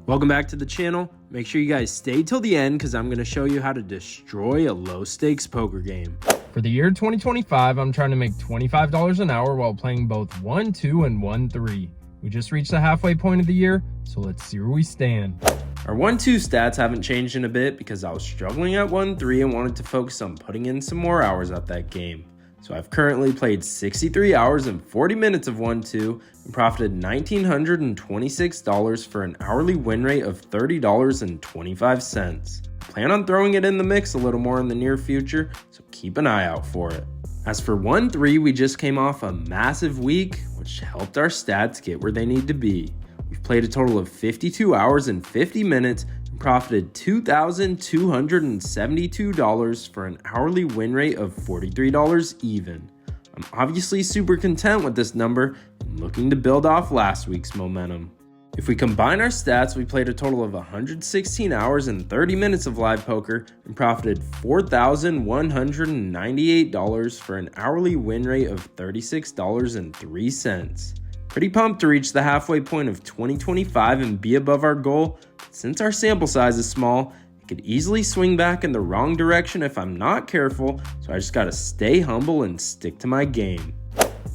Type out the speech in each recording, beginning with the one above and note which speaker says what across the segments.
Speaker 1: Welcome back to the channel. Make sure you guys stay till the end because I'm going to show you how to destroy a low stakes poker game.
Speaker 2: For the year 2025, I'm trying to make $25 an hour while playing both 1-2 and 1-3. We just reached the halfway point of the year, so let's see where we stand.
Speaker 1: Our 1-2 stats haven't changed in a bit because I was struggling at 1-3 and wanted to focus on putting in some more hours at that game. So I've currently played 63 hours and 40 minutes of 1-2 and profited $1,926 for an hourly win rate of $30.25. I plan on throwing it in the mix a little more in the near future, so keep an eye out for it. As for 1-3, we just came off a massive week, which helped our stats get where they need to be. We've played a total of 52 hours and 50 minutes and profited $2,272 for an hourly win rate of $43 even. I'm obviously super content with this number and looking to build off last week's momentum. If we combine our stats, we played a total of 116 hours and 30 minutes of live poker and profited $4,198 for an hourly win rate of $36.03. Pretty pumped to reach the halfway point of 2025 and be above our goal, but since our sample size is small, it could easily swing back in the wrong direction if I'm not careful, so I just gotta stay humble and stick to my game.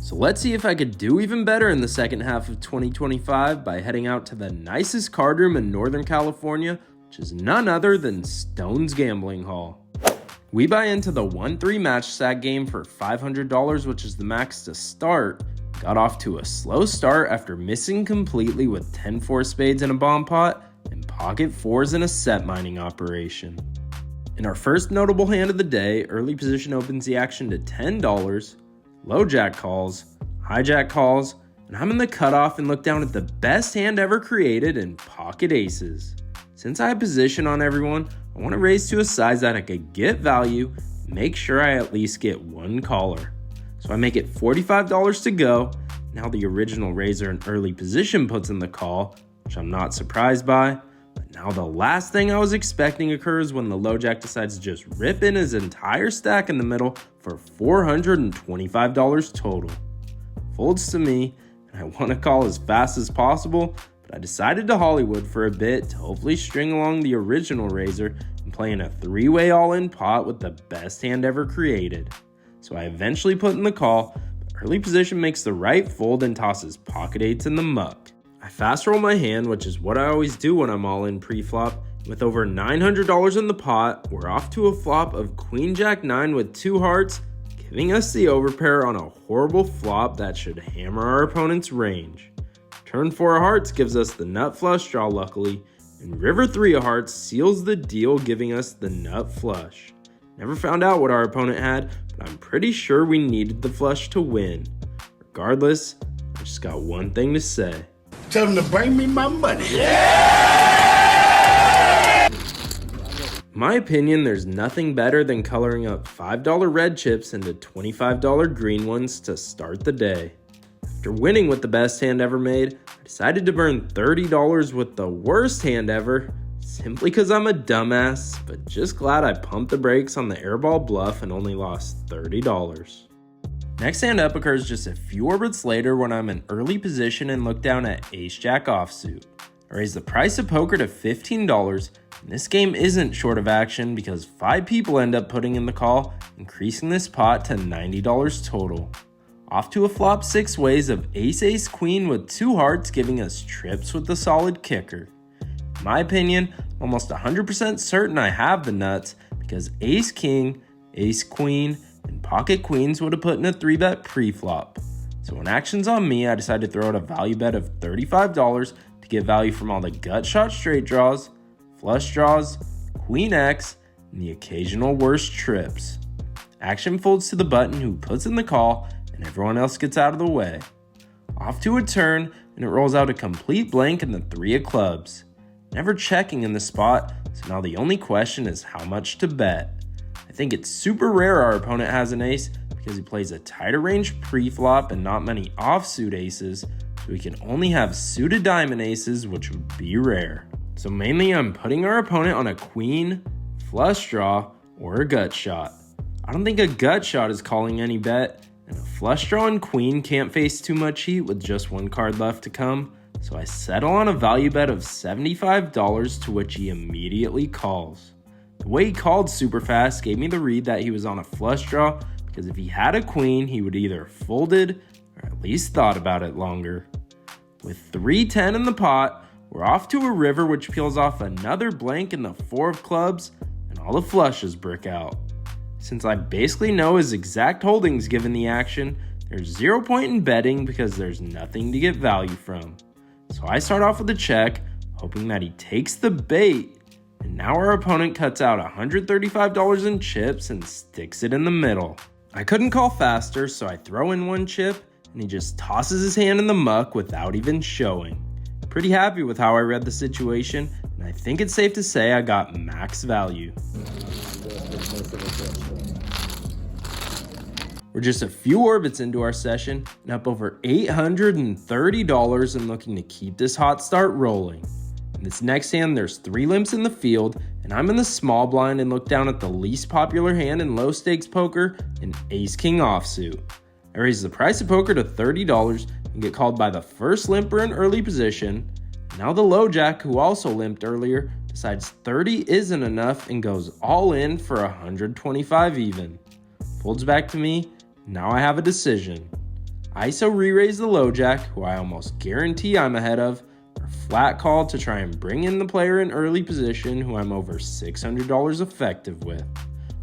Speaker 1: So let's see if I could do even better in the second half of 2025 by heading out to the nicest card room in Northern California, which is none other than Stone's Gambling Hall. We buy into the 1-3 match stack game for $500, which is the max to start. Got off to a slow start after missing completely with 10-4 spades in a bomb pot and pocket fours in a set mining operation. In our first notable hand of the day, early position opens the action to $10, low jack calls, hijack calls, and I'm in the cutoff and look down at the best hand ever created in pocket aces. Since I have position on everyone, I want to raise to a size that I could get value and make sure I at least get one caller. So I make it $45 to go. Now the original raiser in early position puts in the call, which I'm not surprised by. But now the last thing I was expecting occurs when the low jack decides to just rip in his entire stack in the middle for $425 total. Folds to me, and I want to call as fast as possible, but I decided to Hollywood for a bit to hopefully string along the original raiser and play in a three-way all-in pot with the best hand ever created. So I eventually put in the call, but early position makes the right fold and tosses pocket eights in the muck. I fast roll my hand, which is what I always do when I'm all in pre-flop. With over $900 in the pot, we're off to a flop of Queen Jack 9 with two hearts, giving us the overpair on a horrible flop that should hammer our opponent's range. Turn 4 of hearts gives us the nut flush draw luckily, and River 3 of hearts seals the deal giving us the nut flush. Never found out what our opponent had, but I'm pretty sure we needed the flush to win. Regardless, I just got one thing to say.
Speaker 3: Tell them to bring me my money.
Speaker 1: In my opinion, there's nothing better than coloring up $5 red chips into $25 green ones to start the day. After winning with the best hand ever made, I decided to burn $30 with the worst hand ever, simply because I'm a dumbass, but just glad I pumped the brakes on the airball bluff and only lost $30. Next hand up occurs just a few orbits later when I'm in early position and look down at ace-jack offsuit. I raise the price of poker to $15, and this game isn't short of action because 5 people end up putting in the call, increasing this pot to $90 total. Off to a flop 6 ways of ace-ace-queen with 2 hearts giving us trips with the solid kicker. In my opinion, I'm almost 100% certain I have the nuts because ace-king, ace-queen, and pocket queens would have put in a 3-bet pre-flop. So when action's on me, I decided to throw out a value bet of $35 to get value from all the gut shot straight draws, flush draws, queen X, and the occasional worst trips. Action folds to the button who puts in the call, and everyone else gets out of the way. Off to a turn, and it rolls out a complete blank in the 3 of clubs. Never checking in the spot, so now the only question is how much to bet. I think it's super rare our opponent has an ace because he plays a tighter range pre-flop and not many offsuit aces, so we can only have suited diamond aces, which would be rare. So mainly I'm putting our opponent on a queen, flush draw, or a gut shot. I don't think a gut shot is calling any bet, and a flush draw and queen can't face too much heat with just 1 card left to come, So I settle on a value bet of $75, to which he immediately calls. The way he called super fast gave me the read that he was on a flush draw, because if he had a queen, he would either folded or at least thought about it longer. With 310 in the pot, we're off to a river, which peels off another blank in the 4 of clubs, and all the flushes brick out. Since I basically know his exact holdings given the action, there's 0 point in betting because there's nothing to get value from. So I start off with a check, hoping that he takes the bait, and now our opponent cuts out $135 in chips and sticks it in the middle. I couldn't call faster, so I throw in 1 chip, and he just tosses his hand in the muck without even showing. Pretty happy with how I read the situation, and I think it's safe to say I got max value. We're just a few orbits into our session and up over $830 and looking to keep this hot start rolling. In this next hand, there's 3 limps in the field, and I'm in the small blind and look down at the least popular hand in low stakes poker, an ace-king offsuit. I raise the price of poker to $30 and get called by the first limper in early position. Now the low jack, who also limped earlier, decides 30 isn't enough and goes all in for 125 even. Folds back to me. Now I have a decision. ISO re-raise the low jack, who I almost guarantee I'm ahead of, or flat call to try and bring in the player in early position who I'm over $600 effective with.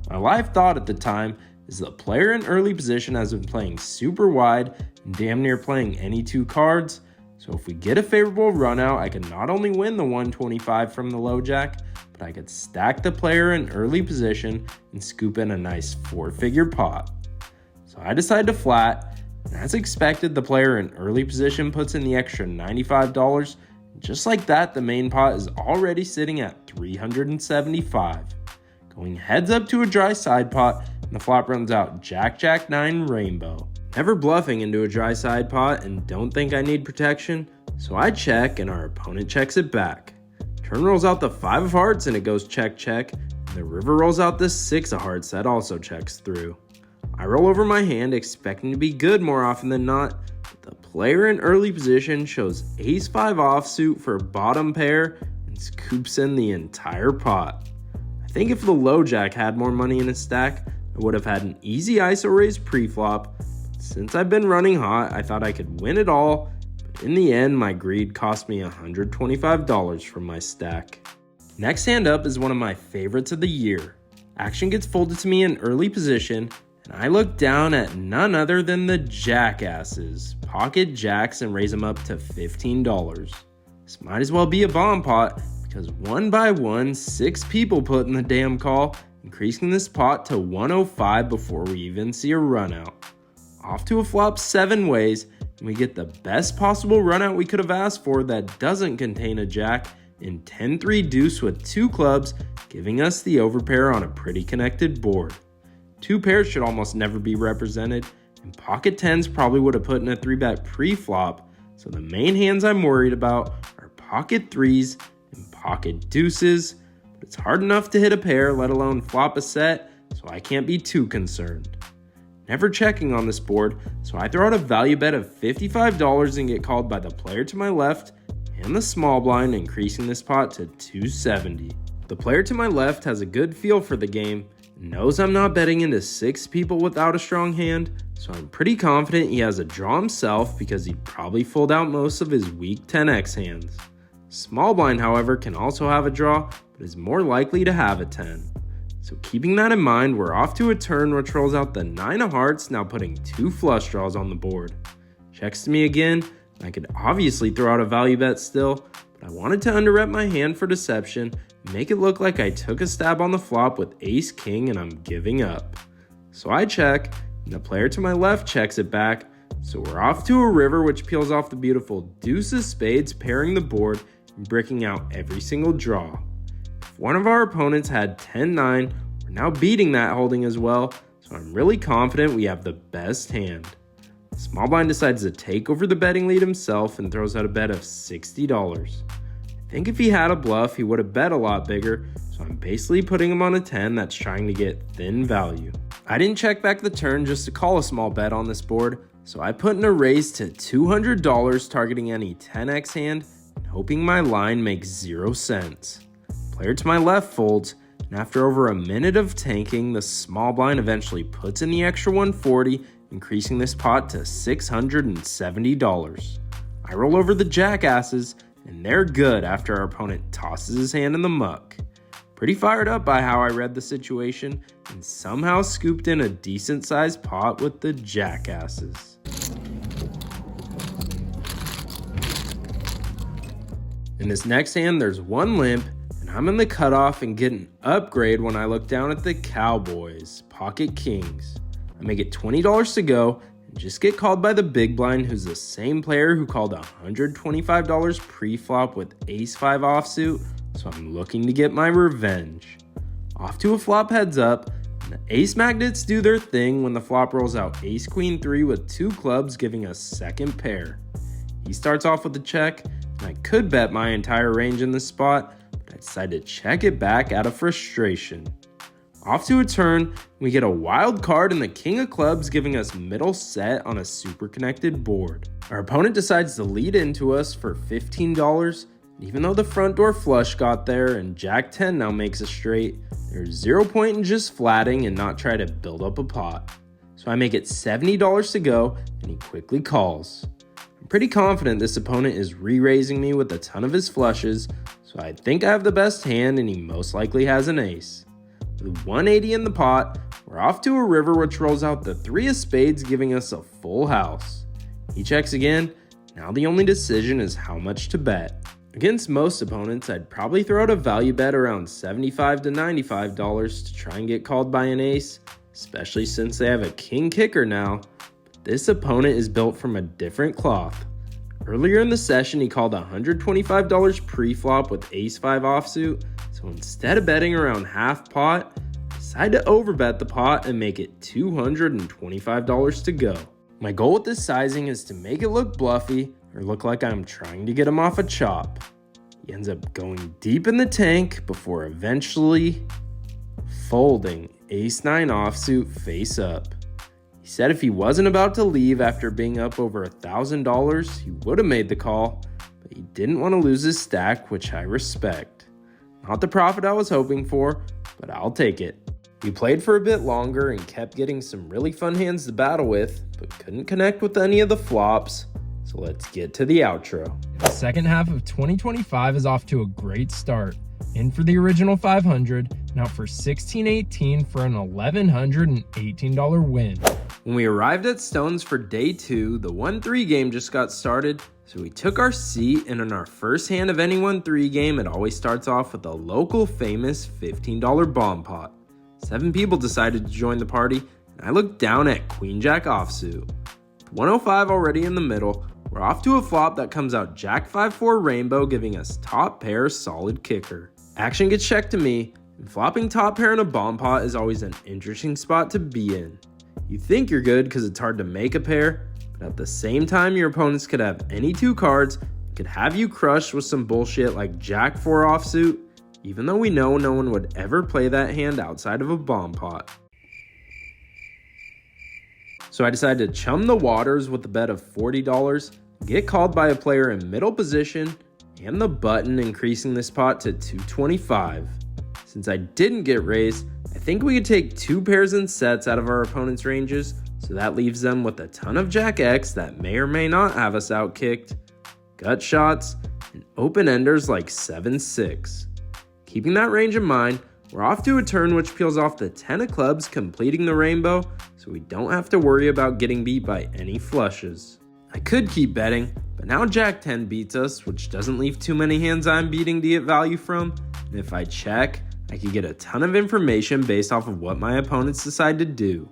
Speaker 1: My live thought at the time is the player in early position has been playing super wide and damn near playing any 2 cards, so if we get a favorable run out, I can not only win the 125 from the low jack, but I could stack the player in early position and scoop in a nice 4-figure pot. So I decide to flat, and as expected, the player in early position puts in the extra $95, and just like that, the main pot is already sitting at $375. Going heads up to a dry side pot, and the flop runs out Jack, Jack, 9 rainbow. Never bluffing into a dry side pot and don't think I need protection, so I check and our opponent checks it back. Turn rolls out the 5 of hearts and it goes check, check, and the river rolls out the 6 of hearts that also checks through. I roll over my hand expecting to be good more often than not, but the player in early position shows ace-5 offsuit for a bottom pair and scoops in the entire pot. I think if the low jack had more money in his stack, I would have had an easy ISO raise pre-flop. Since I've been running hot, I thought I could win it all, but in the end, my greed cost me $125 from my stack. Next hand up is one of my favorites of the year. Action gets folded to me in early position, and I look down at none other than the jackasses, pocket jacks, and raise them up to $15. This might as well be a bomb pot, because one by one, 6 people put in the damn call, increasing this pot to 105 before we even see a run out. Off to a flop 7 ways, and we get the best possible run out we could have asked for that doesn't contain a jack in 10-3 deuce with 2 clubs, giving us the overpair on a pretty connected board. 2 pairs should almost never be represented, and pocket 10s probably would have put in a 3-bet pre-flop, so the main hands I'm worried about are pocket 3s and pocket deuces, but it's hard enough to hit a pair, let alone flop a set, so I can't be too concerned. Never checking on this board, so I throw out a value bet of $55 and get called by the player to my left and the small blind, increasing this pot to $270. The player to my left has a good feel for the game, knows I'm not betting into 6 people without a strong hand, so I'm pretty confident he has a draw himself because he'd probably fold out most of his weak 10x hands. Small blind, however, can also have a draw, but is more likely to have a 10. So keeping that in mind, we're off to a turn which rolls out the 9 of hearts, now putting 2 flush draws on the board. Checks to me again, and I could obviously throw out a value bet still, but I wanted to underrep my hand for deception and make it look like I took a stab on the flop with ace king and I'm giving up. So I check, and the player to my left checks it back, so we're off to a river which peels off the beautiful deuce of spades, pairing the board and bricking out every single draw. If one of our opponents had 10-9, we're now beating that holding as well, so I'm really confident we have the best hand. The small blind decides to take over the betting lead himself and throws out a bet of $60. I think if he had a bluff, he would have bet a lot bigger, so I'm basically putting him on a 10 that's trying to get thin value. I didn't check back the turn just to call a small bet on this board, So I put in a raise to $200 targeting any 10x hand and hoping my line makes 0 cents. Player to my left folds, and after over a minute of tanking, the small blind eventually puts in the extra 140, increasing this pot to $670. I roll over the jackasses, and they're good after our opponent tosses his hand in the muck. Pretty fired up by how I read the situation and somehow scooped in a decent sized pot with the jackasses. In this next hand, there's one limp, and I'm in the cutoff and get an upgrade when I look down at the Cowboys, Pocket Kings. I make it $20 to go and just get called by the big blind, who's the same player who called $125 pre-flop with ace-5 offsuit, so I'm looking to get my revenge. Off to a flop heads up, and the ace magnets do their thing when the flop rolls out ace-queen 3 with 2 clubs, giving us second pair. He starts off with a check, and I could bet my entire range in this spot, but I decide to check it back out of frustration. Off to a turn, we get a wild card in the king of clubs, giving us middle set on a super connected board. Our opponent decides to lead into us for $15, and even though the front door flush got there and jack 10 now makes a straight, there's 0 point in just flatting and not try to build up a pot. So I make it $70 to go, and he quickly calls. I'm pretty confident this opponent is re-raising me with a ton of his flushes, so I think I have the best hand and he most likely has an ace. With 180 in the pot, we're off to a river which rolls out the 3 of spades, giving us a full house. He checks again. Now the only decision is how much to bet. Against most opponents, I'd probably throw out a value bet around $75 to $95 to try and get called by an ace, especially since they have a king kicker now. But this opponent is built from a different cloth. Earlier in the session, he called $125 pre-flop with ace-5 offsuit, so instead of betting around half pot, I decide to overbet the pot and make it $225 to go. My goal with this sizing is to make it look bluffy or look like I'm trying to get him off a chop. He ends up going deep in the tank before eventually folding ace-9 offsuit face up. He said if he wasn't about to leave after being up over $1,000, he would have made the call, but he didn't want to lose his stack, which I respect. Not the profit I was hoping for, but I'll take it. We played for a bit longer and kept getting some really fun hands to battle with, but couldn't connect with any of the flops, so let's get to the outro.
Speaker 2: The second half of 2025 is off to a great start. In for the original 500, and out for 1618 for an $1,118 win.
Speaker 1: When we arrived at Stones for day 2, the 1-3 game just got started, so we took our seat, and in our first hand of any 1-3 game, it always starts off with a local famous $15 bomb pot. 7 people decided to join the party, and I looked down at Queen Jack offsuit. With 105 already in the middle, we're off to a flop that comes out Jack 5-4 rainbow, giving us top pair solid kicker. Action gets checked to me, and flopping top pair in a bomb pot is always an interesting spot to be in. You think you're good because it's hard to make a pair, but at the same time your opponents could have any 2 cards and could have you crushed with some bullshit like Jack 4 offsuit, even though we know no one would ever play that hand outside of a bomb pot. So I decided to chum the waters with a bet of $40, get called by a player in middle position, and the button, increasing this pot to $225. Since I didn't get raised, I think we could take 2 pairs and sets out of our opponent's ranges, so that leaves them with a ton of Jack X that may or may not have us outkicked, gut shots, and open-enders like 7-6. Keeping that range in mind, we're off to a turn which peels off the 10 of clubs, completing the rainbow, so we don't have to worry about getting beat by any flushes. I could keep betting, but now Jack 10 beats us, which doesn't leave too many hands I'm beating to get value from, and if I check, I could get a ton of information based off of what my opponents decide to do.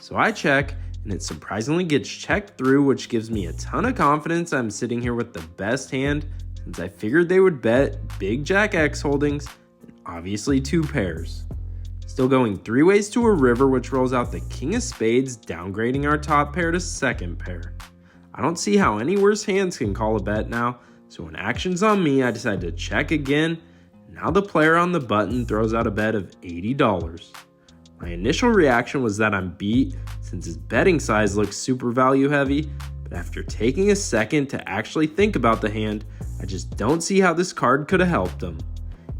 Speaker 1: So I check, and it surprisingly gets checked through, which gives me a ton of confidence I'm sitting here with the best hand, since I figured they would bet big Jack X holdings, and obviously 2 pairs. Still going 3 ways to a river, which rolls out the king of spades, downgrading our top pair to second pair. I don't see how any worse hands can call a bet now, so when action's on me, I decide to check again. Now the player on the button throws out a bet of $80. My initial reaction was that I'm beat since his betting size looks super value heavy, but after taking a second to actually think about the hand, I just don't see how this card could have helped him.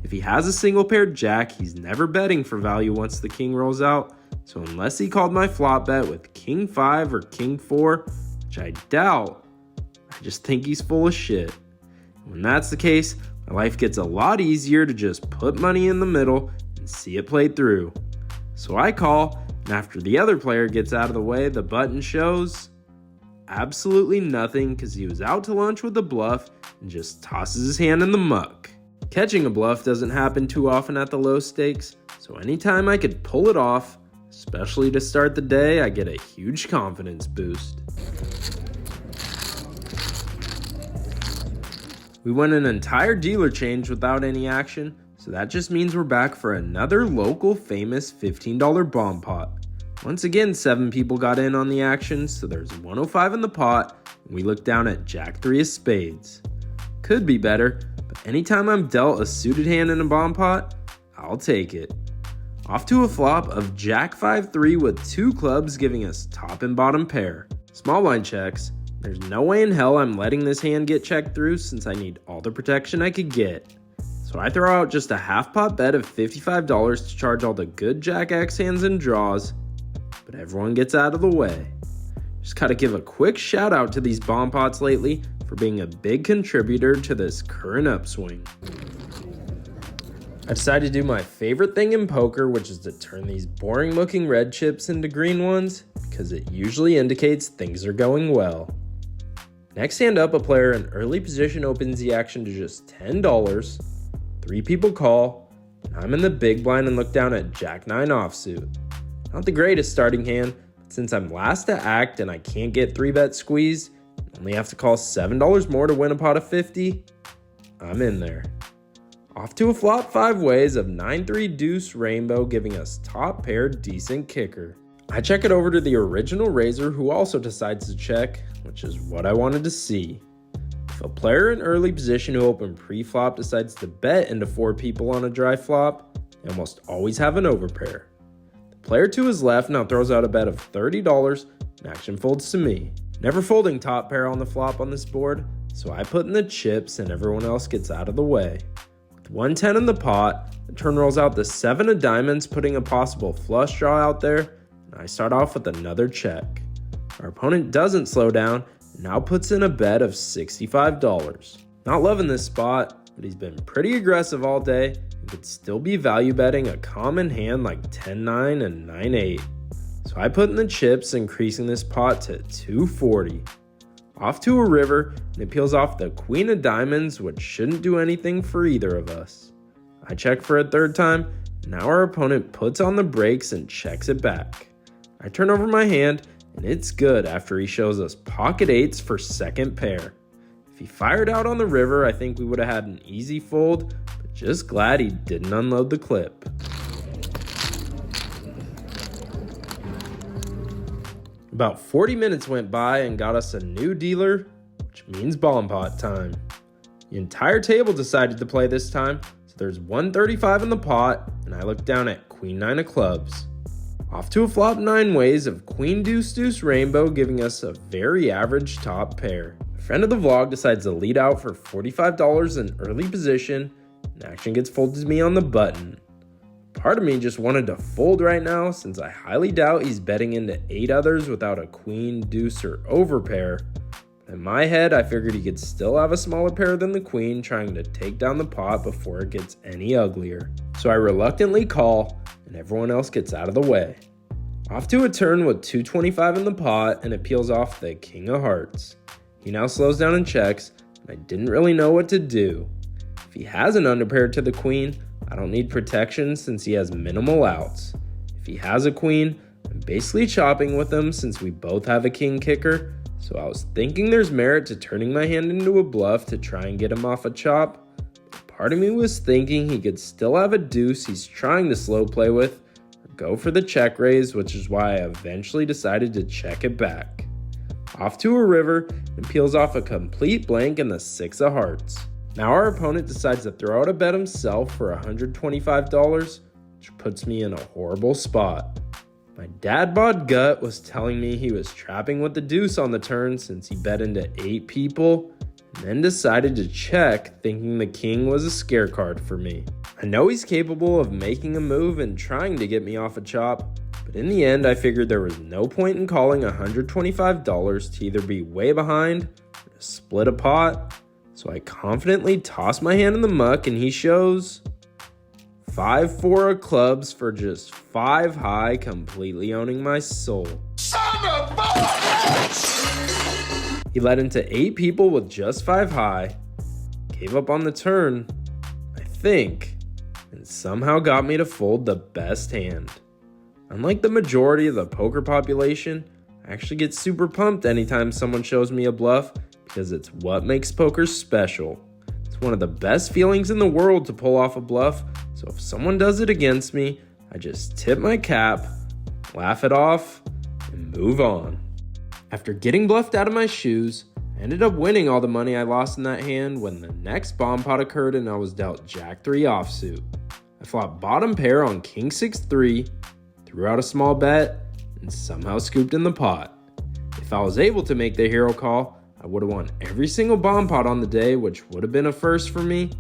Speaker 1: If he has a single paired jack, he's never betting for value once the king rolls out, so unless he called my flop bet with king 5 or king 4, which I doubt, I just think he's full of shit. When that's the case, my life gets a lot easier to just put money in the middle and see it play through. So I call, and after the other player gets out of the way, the button shows absolutely nothing because he was out to lunch with a bluff and just tosses his hand in the muck. Catching a bluff doesn't happen too often at the low stakes, so anytime I could pull it off, especially to start the day, I get a huge confidence boost. We went an entire dealer change without any action, so that just means we're back for another local famous $15 bomb pot. Once again, 7 people got in on the action, so there's 105 in the pot, and we look down at Jack 3 of spades. Could be better, but anytime I'm dealt a suited hand in a bomb pot, I'll take it. Off to a flop of Jack 5-3 with 2 clubs giving us top and bottom pair. Small blind checks. There's no way in hell I'm letting this hand get checked through since I need all the protection I could get. So I throw out just a half pot bet of $55 to charge all the good Jack X hands and draws, but everyone gets out of the way. Just gotta give a quick shout out to these bomb pots lately for being a big contributor to this current upswing. I decided to do my favorite thing in poker, which is to turn these boring looking red chips into green ones, because it usually indicates things are going well. Next hand up, a player in early position opens the action to just $10. 3 people call, and I'm in the big blind and look down at Jack 9 offsuit. Not the greatest starting hand, but since I'm last to act and I can't get 3-bet squeezed, only have to call $7 more to win a pot of 50, I'm in there. Off to a flop 5 ways of 9-3 deuce rainbow, giving us top pair decent kicker. I check it over to the original raiser, who also decides to check, which is what I wanted to see. If a player in early position who opened pre-flop decides to bet into 4 people on a dry flop, they almost always have an overpair. The player to his left now throws out a bet of $30 and action folds to me. Never folding top pair on the flop on this board, so I put in the chips and everyone else gets out of the way. With 110 in the pot, the turn rolls out the 7 of diamonds, putting a possible flush draw out there, and I start off with another check. Our opponent doesn't slow down and now puts in a bet of $65. Not loving this spot, but he's been pretty aggressive all day and could still be value betting a common hand like 10-9 and 9-8. So I put in the chips, increasing this pot to $240. Off to a river, and it peels off the queen of diamonds, which shouldn't do anything for either of us. I check for a 3rd time, and now our opponent puts on the brakes and checks it back. I turn over my hand, and it's good after he shows us pocket 8s for 2nd pair. If he fired out on the river, I think we would have had an easy fold, but just glad he didn't unload the clip. About 40 minutes went by and got us a new dealer, which means bomb pot time. The entire table decided to play this time, so there's 135 in the pot, and I look down at queen 9 of clubs. Off to a flop 9 ways of queen deuce deuce rainbow, giving us a very average top pair. A friend of the vlog decides to lead out for $45 in early position, and action gets folded to me on the button. Part of me just wanted to fold right now since I highly doubt he's betting into 8 others without a queen, deuce, or overpair. In my head, I figured he could still have a smaller pair than the queen, trying to take down the pot before it gets any uglier. So I reluctantly call, and everyone else gets out of the way. Off to a turn with 225 in the pot, and it peels off the king of hearts. He now slows down and checks, and I didn't really know what to do. If he has an underpair to the queen, I don't need protection since he has minimal outs. If he has a queen, I'm basically chopping with him since we both have a king kicker, so I was thinking there's merit to turning my hand into a bluff to try and get him off a chop. But part of me was thinking he could still have a deuce he's trying to slow play with, or go for the check raise, which is why I eventually decided to check it back. Off to a river, and peels off a complete blank in the 6 of hearts. Now our opponent decides to throw out a bet himself for $125, which puts me in a horrible spot. My dad bod gut was telling me he was trapping with the deuce on the turn since he bet into 8 people, and then decided to check thinking the king was a scare card for me. I know he's capable of making a move and trying to get me off a chop, but in the end I figured there was no point in calling $125 to either be way behind or to split a pot, so I confidently toss my hand in the muck and he shows 5-4 of clubs for just 5 high, completely owning my soul.
Speaker 3: Son of a bitch!
Speaker 1: He led into 8 people with just 5 high, gave up on the turn, I think, and somehow got me to fold the best hand. Unlike the majority of the poker population, I actually get super pumped anytime someone shows me a bluff because it's what makes poker special. It's one of the best feelings in the world to pull off a bluff, so if someone does it against me, I just tip my cap, laugh it off, and move on. After getting bluffed out of my shoes, I ended up winning all the money I lost in that hand when the next bomb pot occurred and I was dealt Jack 3 offsuit. I flopped bottom pair on King 6-3, threw out a small bet, and somehow scooped in the pot. If I was able to make the hero call, I would have won every single bomb pot on the day, which would have been a first for me,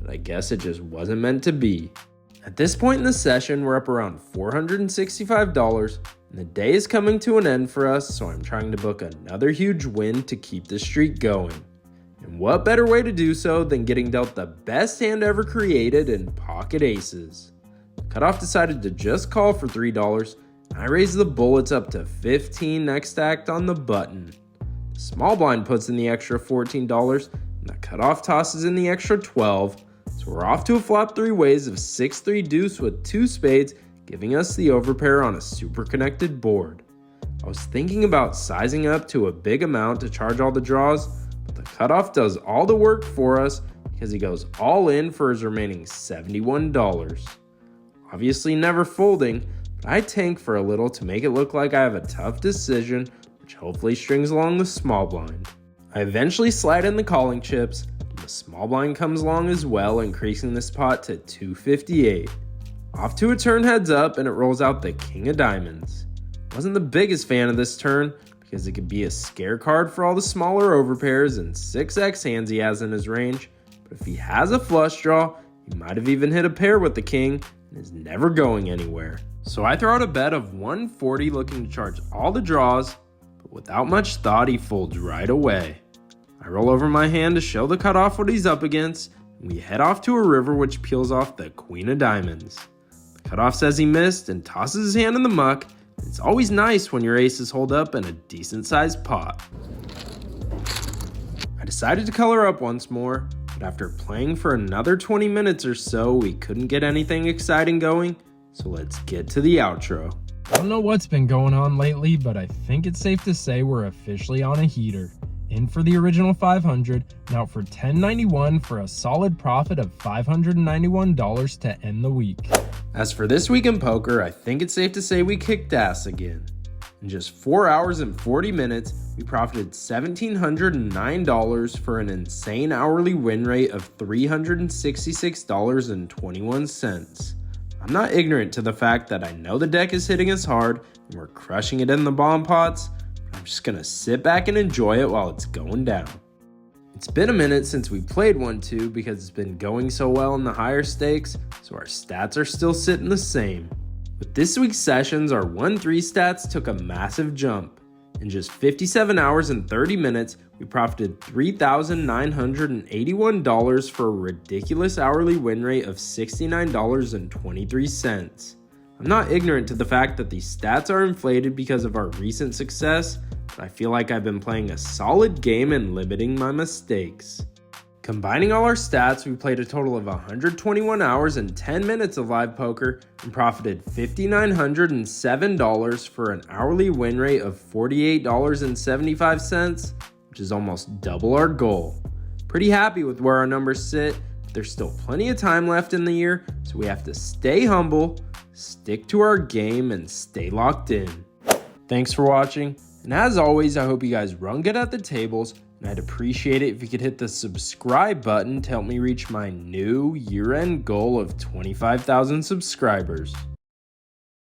Speaker 1: but I guess it just wasn't meant to be. At this point in the session, we're up around $465, and the day is coming to an end for us, so I'm trying to book another huge win to keep the streak going. And what better way to do so than getting dealt the best hand ever created in pocket aces. Cutoff decided to just call for $3, and I raised the bullets up to 15 next act on the button. The small blind puts in the extra $14, and the cutoff tosses in the extra 12, so we're off to a flop 3 ways of 6-3 deuce with 2 spades, giving us the overpair on a super connected board. I was thinking about sizing up to a big amount to charge all the draws, but the cutoff does all the work for us because he goes all in for his remaining $71. Obviously never folding, but I tank for a little to make it look like I have a tough decision, which hopefully strings along the small blind. I eventually slide in the calling chips, and the small blind comes along as well, increasing this pot to $258. Off to a turn heads up, and it rolls out the king of diamonds. Wasn't the biggest fan of this turn because it could be a scare card for all the smaller overpairs and 6x hands he has in his range, but if he has a flush draw, he might have even hit a pair with the king and is never going anywhere. So I throw out a bet of $140 looking to charge all the draws, but without much thought he folds right away. I roll over my hand to show the cutoff what he's up against, and we head off to a river which peels off the queen of diamonds. The cutoff says he missed and tosses his hand in the muck. It's always nice when your aces hold up in a decent sized pot. I decided to color up once more, but after playing for another 20 minutes or so, we couldn't get anything exciting going, so let's get to the outro.
Speaker 2: I don't know what's been going on lately, but I think it's safe to say we're officially on a heater. In for the original 500, and out for 1091 for a solid profit of $591 to end the week.
Speaker 1: As for this week in poker, I think it's safe to say we kicked ass again. In just 4 hours and 40 minutes, we profited $1,709 for an insane hourly win rate of $366.21. I'm not ignorant to the fact that I know the deck is hitting us hard and we're crushing it in the bomb pots, but I'm just gonna sit back and enjoy it while it's going down. It's been a minute since we played 1-2 because it's been going so well in the higher stakes, so our stats are still sitting the same. With this week's sessions, our 1-3 stats took a massive jump. In just 57 hours and 30 minutes, we profited $3,981 for a ridiculous hourly win rate of $69.23. I'm not ignorant to the fact that these stats are inflated because of our recent success, but I feel like I've been playing a solid game and limiting my mistakes. Combining all our stats, we played a total of 121 hours and 10 minutes of live poker and profited $5,907 for an hourly win rate of $48.75, which is almost double our goal. Pretty happy with where our numbers sit, but there's still plenty of time left in the year, so we have to stay humble, stick to our game, and stay locked in. Thanks for watching, and as always, I hope you guys run good at the tables, and I'd appreciate it if you could hit the subscribe button to help me reach my new year-end goal of 25,000 subscribers.